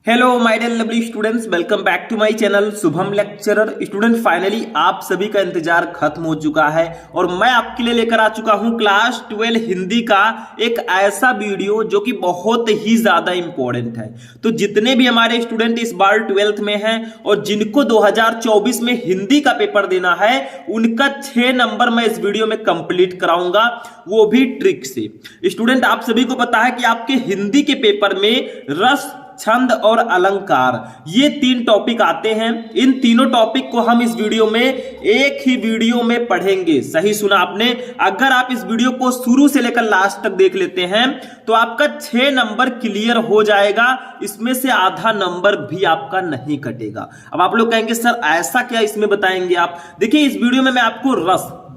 Hello my dear lovely students, welcome back to my channel Shubham lecturer. Student finally आप सभी का इंतजार खत्म हो चुका है और मैं आपके लिए लेकर आ चुका हूं क्लास 12 हिंदी का एक ऐसा वीडियो जो कि बहुत ही ज्यादा इंपॉर्टेंट है। तो जितने भी हमारे स्टूडेंट इस बार 12th में हैं और जिनको 2024 में हिंदी का पेपर देना है, उनका 6 नंबर मैं इस वीडियो में कंप्लीट कराऊंगा, वो भी ट्रिक से। स्टूडेंट आप सभी को पता है कि आपके हिंदी के पेपर में रस, छंद और अलंकार ये 3 टॉपिक आते हैं। इन तीनों टॉपिक को हम इस वीडियो में एक ही वीडियो में पढ़ेंगे। सही सुना आपने। अगर आप इस वीडियो को शुरू से लेकर लास्ट तक देख लेते हैं तो आपका 6 नंबर क्लियर हो जाएगा, इसमें से आधा नंबर भी आपका नहीं कटेगा। अब आप लोग कहेंगे सर ऐसा क्या इसमें बताएंगे आप। देखिए इस वीडियो में मैं आपको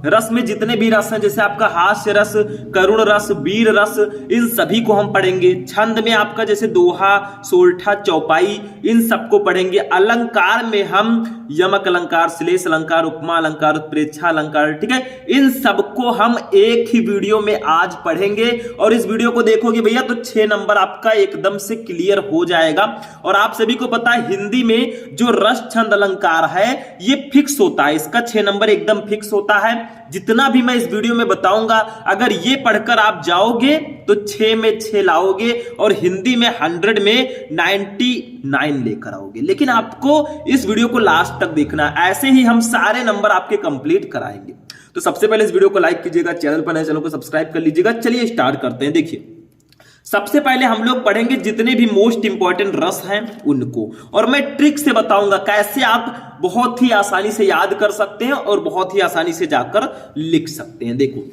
रस में जितने भी रस हैं, जैसे आपका हास्य रस, करुण रस, वीर रस, इन सभी को हम पढ़ेंगे। छंद में आपका जैसे दोहा, सोल्ठा, चौपाई, इन सबको पढ़ेंगे। अलंकार में हम यमक अलंकार, श्लेष अलंकार, उपमा अलंकार, उत्प्रेक्षा अलंकार, ठीक है, इन सबको हम एक ही वीडियो में आज पढ़ेंगे। और इस वीडियो को देखोगे भैया तो 6 नंबर आपका एकदम से क्लियर हो जाएगा। और आप सभी को पता है हिंदी में जो रस, छंद, अलंकार है ये फिक्स होता है, इसका 6 नंबर एकदम फिक्स होता है। जितना भी मैं इस वीडियो में बताऊंगा, अगर ये पढ़कर आप जाओगे तो 6 में 6 लाओगे और हिंदी में 100 में 99 लेकर आओगे। लेकिन आपको इस वीडियो को लास्ट तक देखना है, ऐसे ही हम सारे नंबर आपके कंप्लीट कराएंगे। तो सबसे पहले इस वीडियो को लाइक कीजिएगा, चैनल पर नए चैनल को सब्सक्राइब कर लीजिएगा। चलिए स्टार्ट करते हैं। देखिए सबसे पहले हम लोग पढ़ेंगे जितने भी मोस्ट इंपॉर्टेंट रस हैं उनको, और मैं ट्रिक से बताऊंगा कैसे आप बहुत ही आसानी से याद कर सकते हैं और बहुत ही आसानी से जाकर लिख सकते हैं। देखो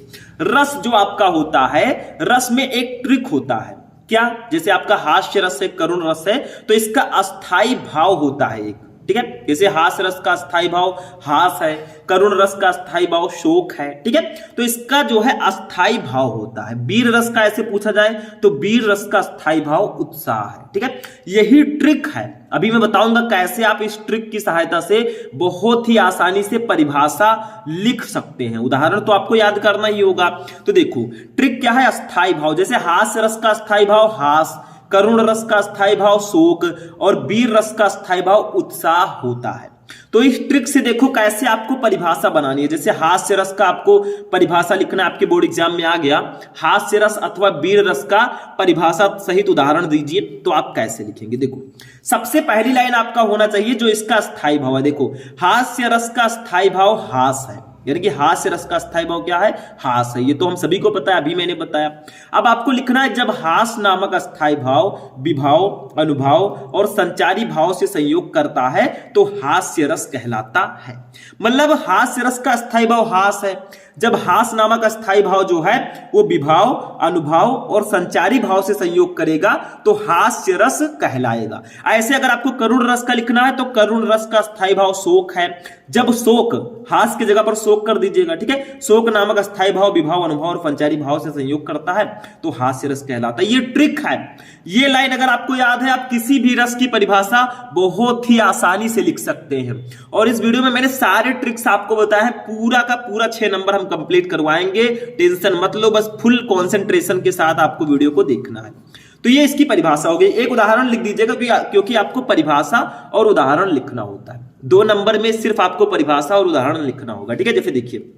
रस जो आपका होता है, रस में एक ट्रिक होता है। क्या? जैसे आपका हास्य रस है, करुण रस है, तो इसका अस्थाई भाव होता है एक, ठीक है। जैसे हास्य रस का अस्थाई भाव हास है, करुण रस का अस्थाई भाव शोक है, ठीक है। तो इसका जो है अस्थाई भाव होता है। वीर रस का ऐसे पूछा जाए तो वीर रस का अस्थाई भाव उत्साह है, ठीक है। यही ट्रिक है, अभी मैं बताऊंगा कैसे आप इस ट्रिक की सहायता से बहुत ही आसानी से परिभाषा लिख सकते हैं। उदाहरण तो आपको याद करना ही होगा। तो देखो ट्रिक क्या है, अस्थाई भाव। जैसे हास्य रस का अस्थाई भाव हास, करुण रस का स्थायी भाव शोक और वीर रस का स्थायी भाव उत्साह होता है। तो इस ट्रिक से देखो कैसे आपको परिभाषा बनानी है। जैसे हास्य रस का आपको परिभाषा लिखना, आपके बोर्ड एग्जाम में आ गया, हास्य रस अथवा वीर रस का परिभाषा सहित उदाहरण दीजिए, तो आप कैसे लिखेंगे। देखो सबसे पहली लाइन आपका होना चाहिए जो इसका स्थायी भाव है। देखो हास्य रस का स्थायी भाव हास है, यानी कि हास्य रस का स्थायी भाव क्या है, हास है। ये तो हम सभी को पता है, अभी मैंने बताया। अब आपको लिखना है जब हास नामक स्थायी भाव विभाव, अनुभाव और संचारी भाव से संयोग करता है तो हास्य रस कहलाता है। मतलब हास्य रस का स्थायी भाव हास है, जब हास नामक स्थायी भाव जो है वो विभाव, अनुभाव और संचारी भाव से संयोग करेगा तो हास्य रस कहलाएगा। ऐसे अगर आपको करुण रस का लिखना है तो करुण रस का स्थायी भाव शोक है, जब शोक, हास की जगह पर शोक कर दीजिएगा, ठीक है, शोक नामक स्थायी भाव विभाव, अनुभव और संचारी भाव से संयोग करता है तो हास्य रस कहलाता है। ये ट्रिक है। ये लाइन अगर आपको याद है, आप किसी भी रस की परिभाषा बहुत ही आसानी से लिख सकते हैं। और इस वीडियो में मैंने सारे ट्रिक्स आपको बताया है, पूरा का पूरा 6 नंबर हम कंप्लीट करवाएंगे। टेंशन मत लो, बस फुल कंसंट्रेशन के साथ आपको वीडियो को देखना है। तो ये इसकी परिभाषा हो गई। एक उदाहरण लिख दीजिएगा क्योंकि आपको परिभाषा और उदाहरण लिखना होता है। 2 नंबर में सिर्फ आपको परिभाषा और उदाहरण लिखना होगा, ठीक है। जैसे देखिए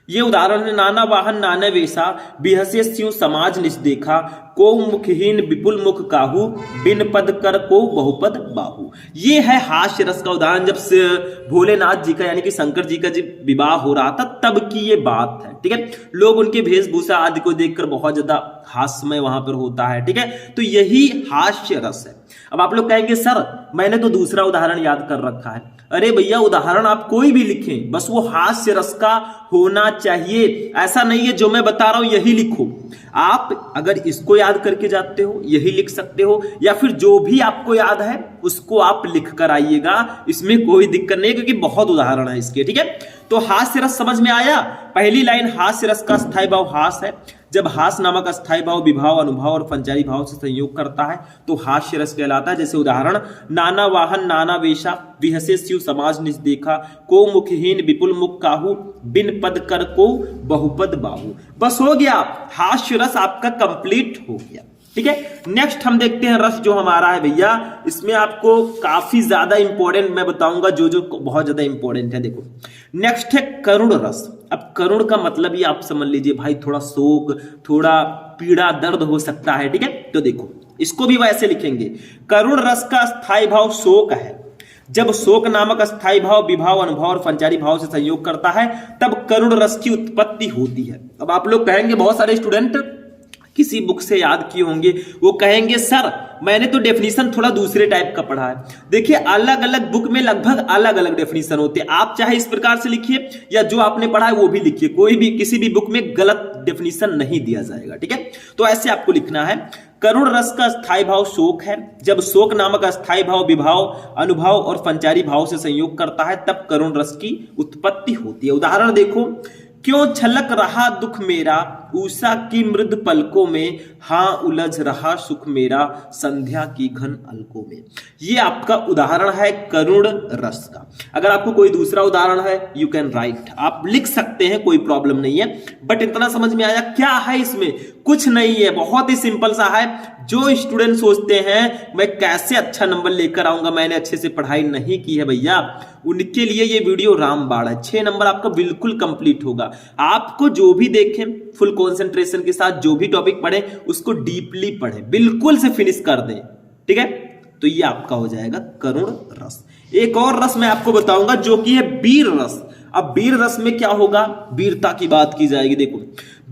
ये उदाहरण है, नाना वाहन नाना वेशा, बिहसे स्यु समाज निज देखा, को मुखहीन विपुल मुख काहू, बिन पद कर को बहुपद बाहू। ये है हास्य रस का उदाहरण। जब भोलेनाथ जी का यानी कि शंकर जी का जब विवाह हो रहा था तब की ये बात है, ठीक है। लोग उनके वेशभूषा आदि को देखकर बहुत ज्यादा हास्यमय वहां पर होता है, ठीक है। तो यही हास्य रस है। अब आप लोग कहेंगे सर मैंने तो दूसरा उदाहरण याद कर रखा है। अरे भैया उदाहरण आप कोई भी लिखें, बस वो हास्य रस का होना चाहिए। ऐसा नहीं है जो मैं बता रहा हूं यही लिखो। आप अगर इसको याद करके जाते हो यही लिख सकते हो, या फिर जो भी आपको याद है उसको आप लिख कर आइएगा, इसमें कोई दिक्कत नहीं, क्योंकि बहुत उदाहरण है इसके, ठीक है। तो हास्य रस समझ में आया। पहली लाइन हास्य रस का स्थायी भाव हास है, जब हास नामक स्थायी भाव विभाव, अनुभव और संचारी भाव से संयोग करता है तो हास्य रस कहलाता है। जैसे उदाहरण, नाना वाहन नाना वेशा, विहसे स्यु समाज निज देखा, को मुखहीन विपुल मुख काहू, बिन पद कर को बहुपद बाहू। बस हो गया, हास्य रस आपका कंप्लीट हो गया। ठीक है। नेक्स्ट हम देखते हैं रस जो हमारा है भैया, इसमें आपको काफी ज्यादा इंपॉर्टेंट मैं बताऊंगा, जो जो बहुत ज्यादा इंपॉर्टेंट है। देखो नेक्स्ट है करुण रस। अब करुण का मतलब ही आप समझ लीजिए भाई, थोड़ा शोक, थोड़ा पीड़ा, दर्द हो सकता है। ठीक है, तो देखो इसको भी वैसे लिखेंगे, करुण रस का स्थायी भाव शोक है। जब शोक नामक स्थायी भाव विभाव, अनुभव और संचारी भाव से संयोग करता है तब करुण रस की उत्पत्ति होती है। अब आप लोग कहेंगे, बहुत सारे स्टूडेंट किसी बुक से याद किए होंगे, वो कहेंगे सर मैंने तो डेफिनेशन थोड़ा दूसरे टाइप का पढ़ा है। देखिए अलग अलग बुक में लगभग अलग अलग डेफिनेशन होते हैं। आप चाहे इस प्रकार से लिखिए या जो आपने पढ़ा है वो भी लिखिए, कोई भी किसी भी बुक में गलत डेफिनेशन नहीं दिया जाएगा। ठीक है, तो ऐसे आपको लिखना है, करुण रस का स्थायी भाव शोक है। जब शोक नामक स्थायी भाव विभाव, अनुभव और संचारी भाव से संयोग करता है तब करुण रस की उत्पत्ति होती है। उदाहरण देखो, क्यों छलक रहा दुख मेरा उषा की मृद पलकों में, हाँ उलझ रहा सुख मेरा संध्या की घन अलकों में। ये आपका उदाहरण है करुण रस का। अगर आपको कोई दूसरा उदाहरण है यू कैन राइट, आप लिख सकते हैं, कोई प्रॉब्लम नहीं है। बट इतना समझ में आया क्या है इसमें? कुछ नहीं है, बहुत ही सिंपल सा है। जो स्टूडेंट सोचते हैं मैं कैसे अच्छा नंबर लेकर आऊंगा, मैंने अच्छे से पढ़ाई नहीं की है भैया, उनके लिए ये वीडियो रामबाण है। 6 नंबर आपका बिल्कुल कंप्लीट होगा। आपको जो भी देखें फुल कंसंट्रेशन के साथ, जो भी टॉपिक पढ़े उसको डीपली पढ़े, बिल्कुल से फिनिश कर दें। ठीक है, तो ये आपका हो जाएगा करुण रस। एक और रस मैं आपको बताऊंगा जो कि है वीर रस। अब वीर रस में क्या होगा, वीरता की बात की जाएगी। देखो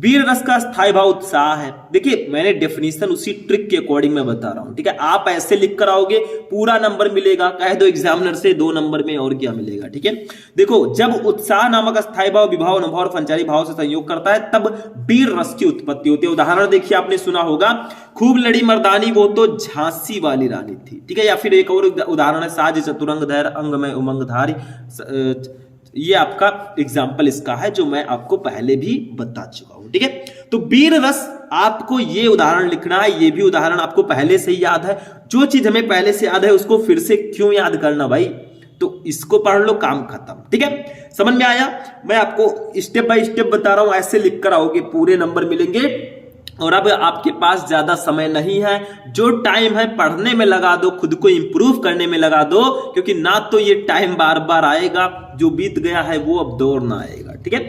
वीर रस का स्थायी भाव उत्साह है। देखिए मैंने डेफिनेशन उसी ट्रिक के अकॉर्डिंग मैं बता रहा हूं। ठीक है, आप ऐसे लिख कर आओगे पूरा नंबर मिलेगा, कह दो एग्जामिनर से 2 नंबर में, और क्या मिलेगा। ठीक है, देखो जब उत्साह नामक स्थायी भाव विभाव, अनुभव और संचारी भाव से संयोग करता है तब वीर रस की उत्पत्ति होती है। उदाहरण देखिए, आपने सुना होगा, खूब लड़ी मर्दानी वो तो झांसी वाली रानी थी। ठीक है, या फिर एक और उदाहरण है, साज चतुरंग धैर अंग में उमंग धारी। ये आपका एग्जाम्पल इसका है जो मैं आपको पहले भी बता चुका हूं। ठीक है, तो वीर रस आपको ये उदाहरण लिखना है, ये भी उदाहरण आपको पहले से ही याद है। जो चीज हमें पहले से याद है उसको फिर से क्यों याद करना भाई, तो इसको पढ़ लो, काम खत्म। ठीक है, समझ में आया? मैं आपको स्टेप बाय स्टेप बता रहा हूं, ऐसे लिख कर आओगे पूरे नंबर मिलेंगे। और अब आपके पास ज्यादा समय नहीं है, जो टाइम है पढ़ने में लगा दो, खुद को इंप्रूव करने में लगा दो, क्योंकि ना तो ये टाइम बार बार आएगा, जो बीत गया है वो अब दौर ना आएगा। ठीक है,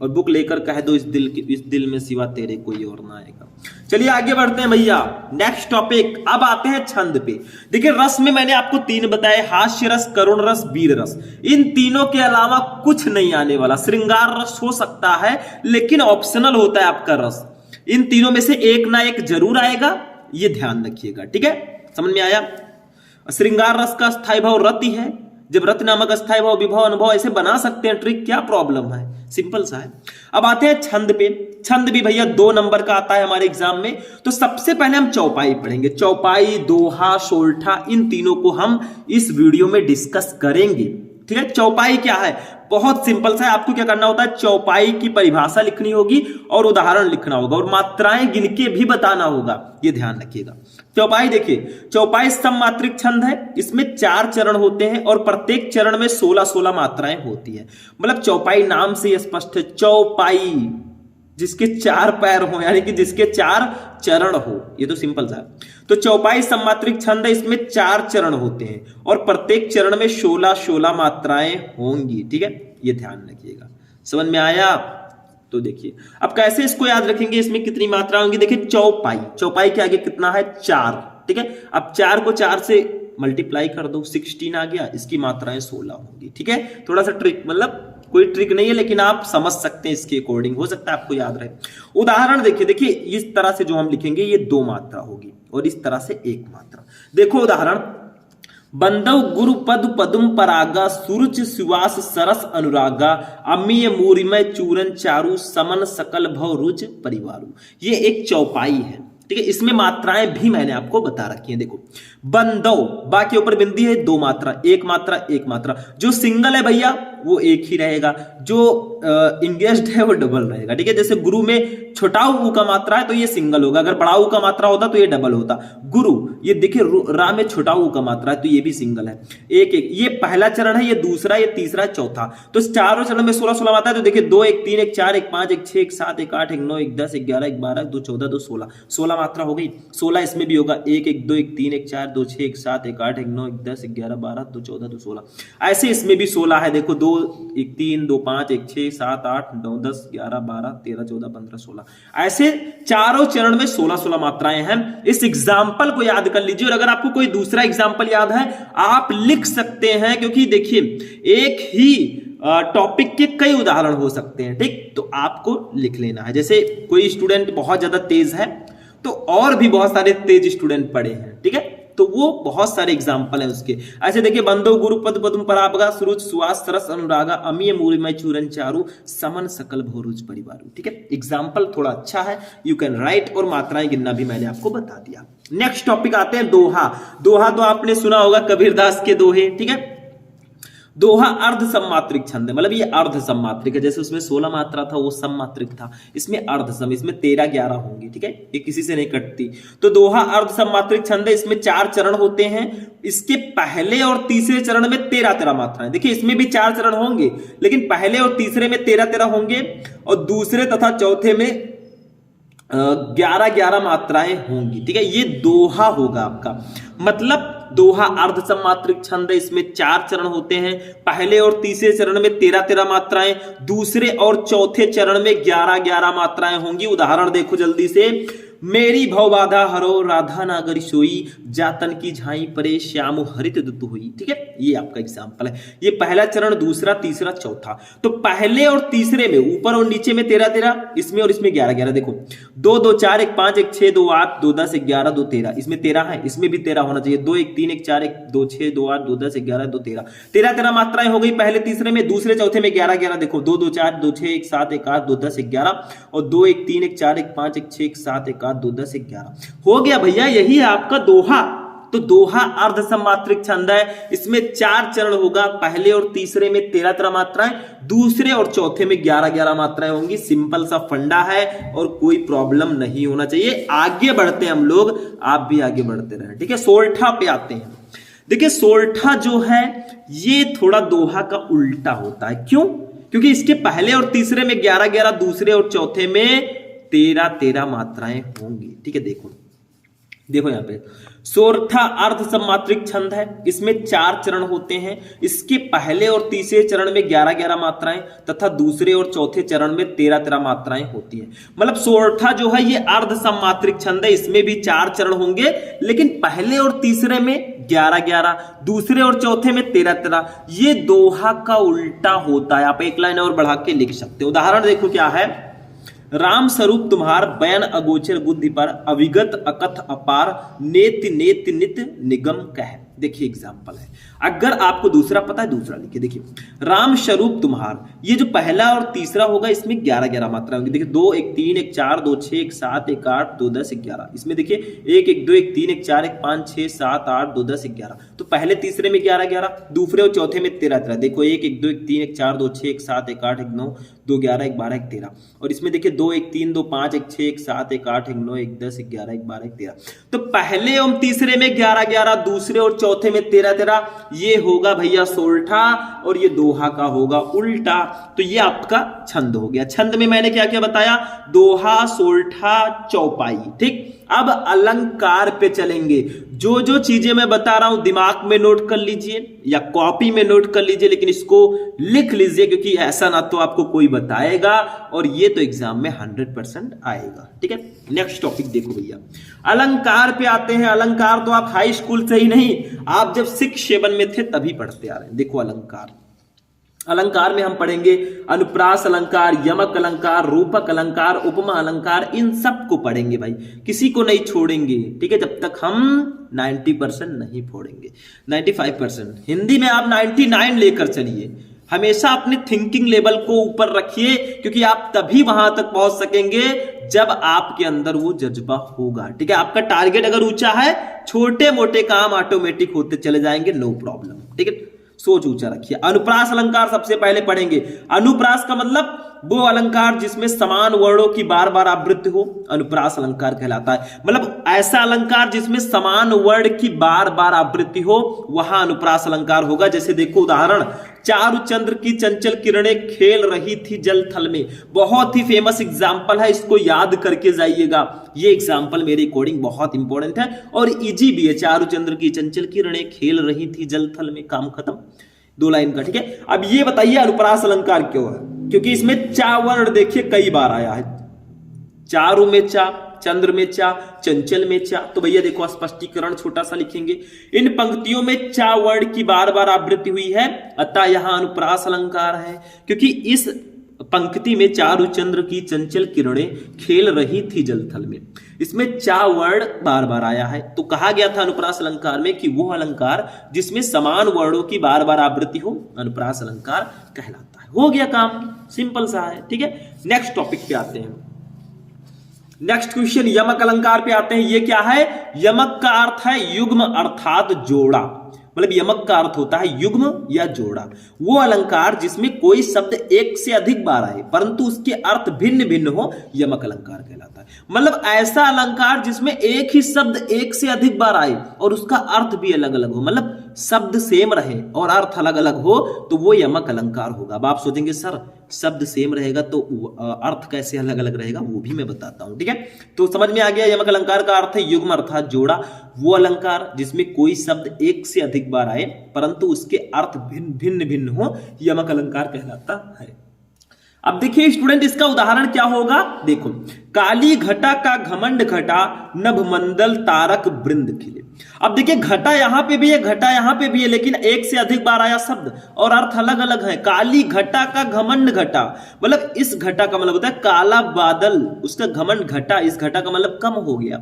और बुक लेकर कह दो इस दिल में सिवा तेरे कोई और ना आएगा। चलिए आगे बढ़ते हैं भैया, नेक्स्ट टॉपिक। अब आते हैं छंद पे। देखिए रस में मैंने आपको 3 बताए, हास्य रस, करुण रस, वीर रस। इन तीनों के अलावा कुछ नहीं आने वाला। श्रृंगार रस हो सकता है लेकिन ऑप्शनल होता है आपका रस। इन तीनों में से एक ना एक जरूर आएगा, ये ध्यान रखिएगा। ठीक है, समझ में आया? श्रृंगार रस का स्थायी भाव रति है। जब रति नामक स्थायी भाव विभाव, अनुभव, ऐसे बना सकते हैं ट्रिक, क्या प्रॉब्लम है, सिंपल सा है। अब आते हैं छंद पे। छंद भी भैया 2 नंबर का आता है हमारे एग्जाम में। तो सबसे पहले हम चौपाई पढ़ेंगे। चौपाई, दोहा, सोल्ठा, इन तीनों को हम इस वीडियो में डिस्कस करेंगे। ठीक है, चौपाई क्या है, बहुत सिंपल सा है। आपको क्या करना होता है, चौपाई की परिभाषा लिखनी होगी और उदाहरण लिखना होगा और मात्राएं गिन के भी बताना होगा, ये ध्यान रखिएगा। चौपाई देखिए, चौपाई सममात्रिक छंद है। इसमें 4 चरण होते हैं और प्रत्येक चरण में 16-16 मात्राएं होती है। मतलब चौपाई नाम से स्पष्ट है, चौपाई जिसके 4 पैर हो, यानी कि जिसके 4 चरण हो, ये तो सिंपल सा है। तो चौपाई सममात्रिक छंद है, इसमें 4 चरण होते हैं और प्रत्येक चरण में 16-16 मात्राएं होंगी। ठीक है, ये ध्यान रखिएगा। समझ में आया? तो देखिए अब कैसे इसको याद रखेंगे, इसमें कितनी मात्रा होंगी। देखिए चौपाई, चौपाई के आगे कितना है, 4। ठीक है, अब 4 को 4 से मल्टीप्लाई कर दो, 16 आ गया, इसकी मात्राएं 16 होंगी। ठीक है, थोड़ा सा ट्रिक, मतलब कोई ट्रिक नहीं है लेकिन आप समझ सकते हैं इसके अकॉर्डिंग, हो सकता है आपको याद रहे। उदाहरण देखिए, देखिए इस तरह से जो हम लिखेंगे ये 2 मात्रा होगी और इस तरह से 1 मात्रा। देखो उदाहरण, बंदव गुरु पद पदुम परागा, सूरज सुवास सरस अनुरागा, अमीय मूरिमय चूरन चारु, समन सकल भव रुच परिवारु। ये एक चौपाई है। ठीक है, इसमें मात्राएं भी मैंने आपको बता रखी हैं। देखो बंदव, बा के ऊपर बिंदी है, 2 मात्रा, 1 मात्रा, 1 मात्रा। जो सिंगल है भैया वो एक ही रहेगा, जो इंगेज्ड है वो डबल रहेगा। ठीक है, जैसे गुरु में छोटा ऊ का मात्रा है तो ये सिंगल होगा, अगर बड़ा ऊ का मात्रा होता तो ये डबल होता। गुरु, ये देखिए रा में छोटा ऊ का मात्रा है तो ये भी सिंगल है। एक एक, ये पहला चरण है, ये दूसरा, ये तीसरा, चौथा। तो चारों चरण में 16 मात्रा है। तो देखिए 2 1 3 1 4 1 5 1 6 1 7 1 8 1 9 1 10 1 11 1 12 2 14 2 16, 16 मात्रा हो गई। 16 इसमें भी होगा, 1 1 2 1 3 1 4 2 6 1 7 1 8 1 9 1 10 1 11 12 2 14 2 16। ऐसे इसमें भी 16 है, देखो 2 1 3 2 5 1 6 7 8 9 10 11 12 13 14 15 16। ऐसे चारों चरण में 16 मात्राएं हैं। इस एग्जाम्पल को याद कर लीजिए, और अगर आपको कोई दूसरा एग्जाम्पल याद है आप लिख सकते हैं, क्योंकि देखिए एक ही टॉपिक के कई उदाहरण हो सकते हैं। ठीक, तो आपको लिख लेना है। जैसे कोई स्टूडेंट बहुत ज्यादा तेज है तो और भी बहुत सारे तेज स्टूडेंट पढ़े हैं। ठीक है, तो वो बहुत सारे एग्जाम्पल हैं उसके। ऐसे देखिए बंदो गुरु पद पद्म परापगा सुरुच सुवास सरस अनुरागा अमीय मूलमय चूरन चारु समन सकल भोरुज परिवारु। ठीक है, एग्जाम्पल थोड़ा अच्छा है, यू कैन राइट, और मात्राएं गिनना भी मैंने आपको बता दिया। नेक्स्ट टॉपिक आते हैं दोहा। दोहा तो आपने सुना होगा, कबीरदास के दोहे। ठीक है, दोहा अर्ध सम्मात्रिक छंद है, मतलब ये अर्ध सम्मात्रिक है। जैसे उसमें 16 मात्रा था वो सम्मात्रिक था, इसमें अर्ध सम, इसमें 13 11 होंगी। ठीक है, ये किसी से नहीं कटती। तो दोहा अर्ध सम्मात्रिक छंद है, इसमें 4 चरण होते हैं। इसके पहले और तीसरे चरण में 13 मात्राएं। देखिए इसमें भी 4 चरण होंगे, लेकिन पहले और तीसरे में 13 होंगे, और दूसरे तथा चौथे में 11 मात्राएं होंगी। ठीक है, ये दोहा होगा आपका। मतलब दोहा अर्ध सम्मात्रिक छंद है, इसमें 4 चरण होते हैं। पहले और तीसरे चरण में 13 मात्राएं, दूसरे और चौथे चरण में 11 मात्राएं होंगी। उदाहरण देखो जल्दी से। मेरी भवबाधा हरो राधा नागरी सोई, जातन की झाई परे श्याम हरित दुतु हुई। ठीक है, ये आपका एग्जाम्पल है। ये पहला चरण, दूसरा, तीसरा, चौथा। तो पहले और तीसरे में ऊपर और नीचे में 13, इसमें और इसमें 11। देखो 2 2 4 1 5 1 6 2 8 2 10 1 11 2 13, इसमें 13 है, इसमें भी 13 होना चाहिए। 2 1 3 1 4 1 2 6 2 8 2 10 1 11 2 13, 13 मात्राएं हो गई पहले तीसरे में। दूसरे चौथे में 11। देखो 2 2 4 2 6 1 7 1 8 2 10 1 11, और 2 1 3 1 4 1 5 1 6 1 7 1 8 2 10 1 11 हो गया भैया। यही है आपका दोहा। तो दोहा अर्ध सम्मात्रिक छंद है, इसमें 4 चरण होगा। पहले और तीसरे में 13 मात्राएं, दूसरे और चौथे में 11 मात्राएं होंगी। सिंपल सा फंडा है और कोई प्रॉब्लम नहीं होना चाहिए। आगे बढ़ते हैं हम लोग, आप भी आगे बढ़ते रहे। ठीक है, सोरठा पे आते हैं। देखिए सोरठा जो है ये थोड़ा दोहा का उल्टा होता है। क्यों? क्योंकि इसके पहले और तीसरे में 11, दूसरे और चौथे में 13 मात्राएं होंगी। ठीक है, देखो यहां पे सोरठा अर्ध सम्मात्रिक छंद है, इसमें 4 चरण होते हैं। इसके पहले और तीसरे चरण में 11 मात्राएं तथा दूसरे और चौथे चरण में 13 मात्राएं होती हैं। मतलब सोरठा जो है ये अर्ध सम्मात्रिक छंद है, इसमें भी 4 चरण होंगे, लेकिन पहले और तीसरे में 11, दूसरे और चौथे में 13। ये दोहा का उल्टा होता है। आप एक लाइन और बढ़ा के लिख सकते हो। उदाहरण देखो क्या है। राम स्वरूप तुम्हार बयान अगोचर बुद्धि पर, अविगत अकथ अपार, नेति नेति नित निगम कह। देखिए एग्जाम्पल है। अगर आपको दूसरा पता है दूसरा लिखिए। देखिए राम स्वरूप तुम्हार, ये जो पहला और तीसरा होगा इसमें 11 मात्रा होंगी। देखिए 2 1 3 1 4 2 6 1 7 1 8 2 10 1 11, इसमें देखिए 1 1 2 1 3 1 4 1 5 6 7 8 2 10 1 11। तो पहले तीसरे में 11, दूसरे और चौथे में 13। देखो 1 1 2 1 3 1 4 2 6 1 7 1 8 1 9 2 11 1 12 1 13, और इसमें देखिए 2 1 3 2 5 1 6 1 7 1 8 1 9 1 10 1 11 1 12 1 13। तो पहले और तीसरे में 11, दूसरे और चौथे में 13। ये होगा भैया सोरठा, और ये दोहा का होगा उल्टा। तो ये आपका छंद हो गया। छंद में मैंने क्या क्या बताया? दोहा, सोरठा, चौपाई। ठीक, अब अलंकार पे चलेंगे। जो जो चीजें मैं बता रहा हूं दिमाग में नोट कर लीजिए या कॉपी में नोट कर लीजिए, लेकिन इसको लिख लीजिए, क्योंकि ऐसा ना तो आपको कोई बताएगा और ये तो एग्जाम में 100% आएगा। ठीक है, नेक्स्ट टॉपिक देखो भैया, अलंकार पे आते हैं। अलंकार तो आप हाई स्कूल से ही नहीं, आप जब 6 7 में थे तभी पढ़ते आ रहे हैं। देखो अलंकार, अलंकार में हम पढ़ेंगे अनुप्रास अलंकार, यमक अलंकार, रूपक अलंकार, उपमा अलंकार, इन सब को पढ़ेंगे भाई, किसी को नहीं छोड़ेंगे। ठीक है, जब तक हम 90% नहीं फोड़ेंगे। 95% हिंदी में आप 99 लेकर चलिए। हमेशा अपने थिंकिंग लेवल को ऊपर रखिए, क्योंकि आप तभी वहां तक पहुंच सकेंगे जब आपके अंदर वो जज्बा होगा। ठीक है, आपका टारगेट अगर ऊंचा है, छोटे मोटे काम ऑटोमेटिक होते चले जाएंगे, नो प्रॉब्लम। ठीक है, सोच ऊंचा रखिए। अनुप्रास अलंकार सबसे पहले पढ़ेंगे। अनुप्रास का मतलब वो अलंकार जिसमें समान वर्णों की बार बार आवृत्ति हो, अनुप्रास अलंकार कहलाता है। मतलब ऐसा अलंकार जिसमें समान वर्ण की बार बार आवृत्ति हो, वहां अनुप्रास अलंकार होगा। जैसे देखो उदाहरण, चारु चंद्र की चंचल किरणें खेल रही थी जल थल में। बहुत ही फेमस एग्जाम्पल है, इसको याद करके जाइएगा। ये एग्जाम्पल मेरे अकॉर्डिंग बहुत इंपॉर्टेंट है और इजी भी है। चारु चंद्र की चंचल किरणें खेल रही थी जल थल में, काम खत्म, 2 लाइन का। ठीक है, अब ये बताइए अनुप्रास अलंकार क्यों है? क्योंकि इसमें चा वर्ण देखिए कई बार आया है। चारु में चा, चंद्र में चा, चंचल में चा। तो भैया देखो स्पष्टीकरण छोटा सा लिखेंगे, इन पंक्तियों में चा वर्ण की बार बार आवृत्ति हुई है, अतः यहां अनुप्रास अलंकार है। क्योंकि इस पंक्ति में चारु चंद्र की चंचल किरणें खेल रही थी जलथल में, इसमें चा वर्ण बार बार आया है। तो कहा गया था अनुप्रास अलंकार में कि वो अलंकार जिसमें समान वर्णों की बार बार आवृत्ति हो, अनुप्रास अलंकार कहलाता है। हो गया काम, सिंपल सा है। ठीक है, नेक्स्ट टॉपिक पे आते हैं। नेक्स्ट क्वेश्चन यमक अलंकार पे आते हैं। ये क्या है? यमक का अर्थ है युग्म अर्थात जोड़ा। मतलब यमक का अर्थ होता है युग्म या जोड़ा। वो अलंकार जिसमें कोई शब्द एक से अधिक बार आए परंतु उसके अर्थ भिन्न भिन्न हो, यमक अलंकार कहलाता है। मतलब ऐसा अलंकार जिसमें एक ही शब्द एक से अधिक बार आए और उसका अर्थ भी अलग अलग हो, मतलब शब्द सेम रहे और अर्थ अलग अलग हो, तो वो यमक अलंकार होगा। अब आप सोचेंगे सर शब्द सेम रहेगा तो अर्थ कैसे अलग अलग रहेगा, वो भी मैं बताता हूं। ठीक है, तो समझ में आ गया। यमक अलंकार का अर्थ है युग्म अर्थात जोड़ा। वो अलंकार जिसमें कोई शब्द एक से अधिक बार आए परंतु उसके अर्थ भिन्न भिन्न हो, यमक अलंकार कहलाता है। अब देखिए स्टूडेंट, इसका उदाहरण क्या होगा? देखो, काली घटा का घमंड घटा, नभ मंडल तारक वृंद खिले। अब देखिए घटा यहां पे भी है, घटा यहां पे भी है, लेकिन एक से अधिक बार आया शब्द और अर्थ अलग अलग है। काली घटा का घमंड घटा, मतलब इस घटा का मतलब होता है काला बादल, उसका घमंड घटा, इस घटा का मतलब कम हो गया।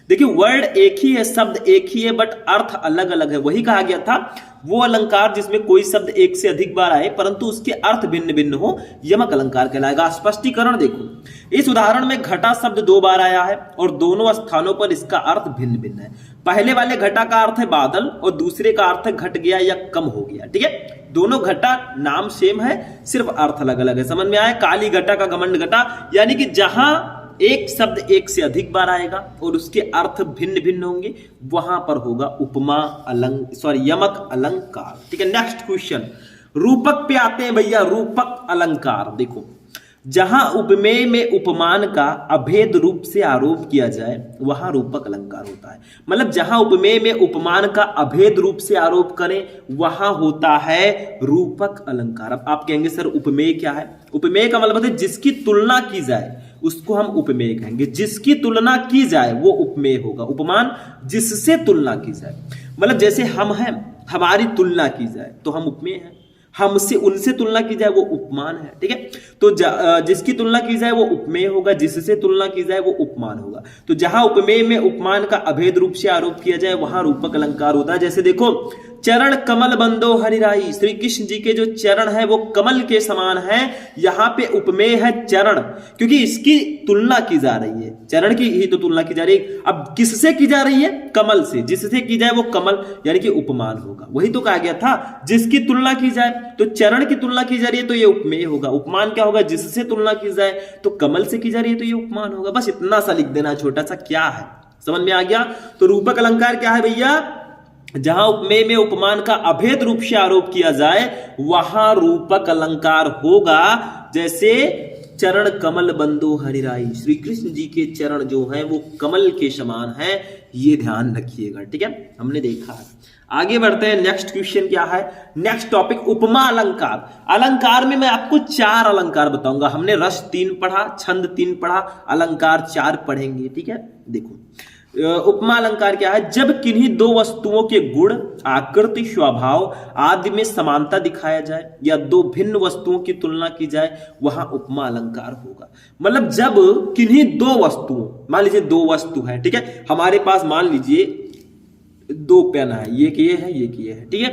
देखिए वर्ड एक ही है, शब्द एक ही है, बट अर्थ अलग अलग है। वही कहा गया था वो अलंकार जिसमें कोई शब्द एक से अधिक बार आए परंतु उसके अर्थ भिन्न भिन्न हो, यमक अलंकार कहलाएगा। स्पष्टीकरण देखो, इस उदाहरण में घटा शब्द 2 बार आया है और दोनों स्थानों पर इसका अर्थ भिन्न भिन्न है। पहले वाले घटा का अर्थ है बादल और दूसरे का अर्थ है घट गया या कम हो गया। ठीक है, दोनों घटा नाम सेम है, सिर्फ अर्थ अलग अलग है। समझ में आया? काली घटा का घमंड घटा, यानी कि जहां एक शब्द एक से अधिक बार आएगा और उसके अर्थ भिन्न भिन्न होंगे, वहां पर होगा उपमा यमक अलंकार। ठीक है, नेक्स्ट क्वेश्चन रूपक पे आते हैं भैया। रूपक अलंकार देखो, जहां उपमेय में उपमान का अभेद रूप से आरोप किया जाए वहां रूपक अलंकार होता है। मतलब जहां उपमेय में उपमान का अभेद रूप से आरोप करें वहां होता है रूपक अलंकार। अब आप कहेंगे सर उपमेय क्या है? उपमेय का मतलब है जिसकी तुलना की जाए उसको हम उपमेय कहेंगे। जिसकी तुलना की जाए वो उपमेय होगा। उपमान जिससे तुलना की जाए, मतलब जैसे हम हैं, हमारी तुलना की जाए तो हम उपमेय हैं, हमसे उनसे तुलना की जाए वो उपमान है। ठीक है, तो जिसकी तुलना की जाए वो उपमेय होगा, जिससे तुलना की जाए वो उपमान होगा। तो जहां उपमेय में उपमान का अभेद रूप से आरोप किया जाए वहां रूपक अलंकार होता है। जैसे देखो, चरण कमल बंदो हरिराई, श्री कृष्ण जी के जो चरण है वो कमल के समान है। यहां पे उपमेय है चरण, क्योंकि इसकी तुलना की जा रही है, चरण की ही तो तुलना की जा रही है। अब किससे की जा रही है? कमल से। जिससे की जाए वो कमल, यानी कि उपमान होगा। वही तो कहा गया था, जिसकी तुलना की जाए, तो चरण की तुलना की जा रही है तो ये उपमेय होगा। उपमान क्या होगा? जिससे तुलना की जाए, तो कमल से की जा रही है तो ये उपमान होगा। बस इतना सा लिख देना, छोटा सा, क्या है, समझ में आ गया? तो रूपक अलंकार क्या है भैया? जहां उपमेय में उपमान का अभेद रूप से आरोप किया जाए वहां रूपक अलंकार होगा। जैसे चरण कमल बंदो हरिराई, श्री कृष्ण जी के चरण जो हैं वो कमल के समान हैं, ये ध्यान रखिएगा। ठीक है, हमने देखा है। आगे बढ़ते हैं। नेक्स्ट क्वेश्चन क्या है? नेक्स्ट टॉपिक उपमा अलंकार। अलंकार में मैं आपको 4 अलंकार बताऊंगा। हमने रस 3 पढ़ा, छंद 3 पढ़ा, अलंकार 4 पढ़ेंगे। ठीक है, देखो उपमा अलंकार क्या है? जब किन्हीं 2 वस्तुओं के गुण, आकृति, स्वभाव आदि में समानता दिखाया जाए या 2 भिन्न वस्तुओं की तुलना की जाए वहां उपमा अलंकार होगा। मतलब जब किन्हीं 2 वस्तुओं, मान लीजिए 2 वस्तु है, ठीक है, हमारे पास मान लीजिए 2 पेन है, ये है, ये है। ठीक है,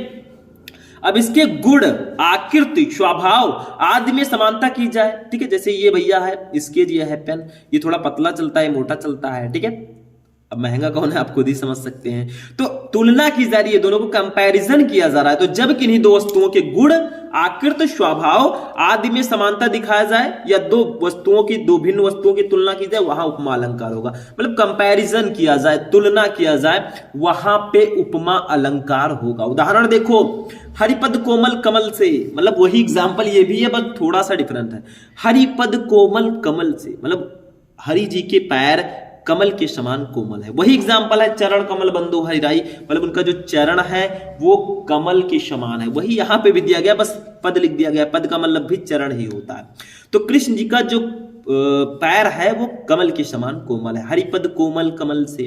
अब इसके गुण, आकृति, स्वभाव आदि में समानता की जाए। ठीक है, जैसे ये भैया है, इसके ये है पेन, ये थोड़ा पतला चलता है, मोटा चलता है। ठीक है, अब महंगा कौन है आप खुद ही समझ सकते हैं। तो तुलना की जा रही है, दोनों को कंपैरिजन किया जा रहा है। तो जब किन्हीं दो वस्तुओं के गुण, आकृति, स्वभाव आदि में समानता दिखाया जाए या दो भिन्न वस्तुओं की तुलना की जाए, वहां उपमा अलंकार होगा। मतलब कंपैरिजन किया जाए, तुलना किया जाए, वहां पे उपमा अलंकार होगा। उदाहरण देखो, हरिपद कोमल कमल से, मतलब वही एग्जाम्पल ये भी है बस थोड़ा सा डिफरेंट है। हरिपद कोमल कमल से मतलब हरि जी के पैर कमल के समान कोमल है। वही एग्जाम्पल है चरण कमल बंधु हरिराई, मतलब उनका जो चरण है वो कमल के समान है। वही यहां पे भी दिया गया, बस पद लिख दिया गया, पद का मतलब भी चरण ही होता है। तो कृष्ण जी का जो पैर है वो कमल के समान कोमल है। हरिपद कोमल कमल से।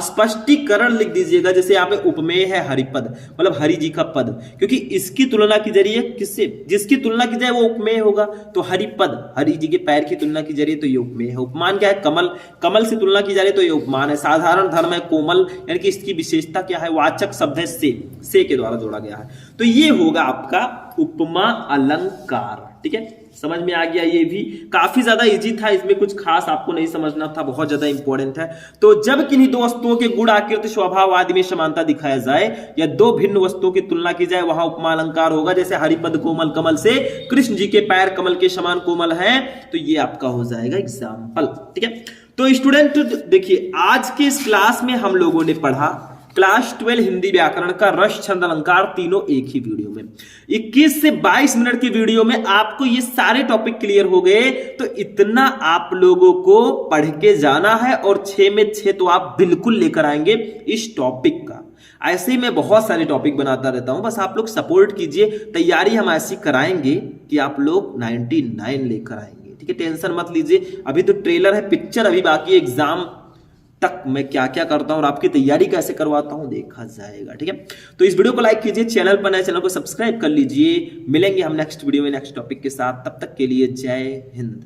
स्पष्टीकरण लिख दीजिएगा, जैसे यहाँ पे उपमेय है हरिपद, मतलब हरि जी का पद, क्योंकि इसकी तुलना की जरिए किससे, जिसकी तुलना की जाए वो उपमेय होगा। तो हरिपद, हरि जी के पैर की तुलना की जरिए तो ये उपमेय है। उपमान क्या है, कमल, कमल से तुलना की जा रही तो ये उपमान है। साधारण धर्म है कोमल, यानी कि इसकी विशेषता क्या है, वाचक शब्द है से के द्वारा जोड़ा गया है। तो ये होगा आपका उपमा अलंकार। ठीक है, समझ में आ गया। ये भी काफी ज्यादा इजी था, इसमें कुछ खास आपको नहीं समझना था, बहुत ज्यादा इंपॉर्टेंट है। तो जब किन्हीं दो वस्तुओं के गुण, आकृति, स्वभाव आदि में समानता दिखाया जाए या दो भिन्न वस्तुओं की तुलना की जाए, वहां उपमा अलंकार होगा। जैसे हरिपद कोमल कमल से, कृष्ण जी के पैर कमल के समान कोमल है, तो ये आपका हो जाएगा एग्जाम्पल। ठीक है, तो स्टूडेंट देखिए, आज के इस क्लास में हम लोगों ने पढ़ा क्लास 12 हिंदी व्याकरण का रस, छंद, अलंकार तीनों एक ही वीडियो में। 21 से 22 मिनट की वीडियो में आपको ये सारे टॉपिक क्लियर हो गए। तो इतना आप लोगों को पढ़ के जाना है और 6 में 6 तो आप बिल्कुल लेकर आएंगे इस टॉपिक का। ऐसे ही मैं बहुत सारे टॉपिक बनाता रहता हूं, बस आप लोग सपोर्ट कीजिए। तैयारी हम ऐसी कराएंगे कि आप लोग 99 लेकर आएंगे। ठीक है, टेंशन मत लीजिए। अभी तो ट्रेलर है, पिक्चर अभी बाकी, एग्जाम तक मैं क्या क्या करता हूं और आपकी तैयारी कैसे करवाता हूं देखा जाएगा। ठीक है, तो इस वीडियो को लाइक कीजिए, चैनल पर नए चैनल को सब्सक्राइब कर लीजिए। मिलेंगे हम नेक्स्ट वीडियो में नेक्स्ट टॉपिक के साथ, तब तक के लिए जय हिंद।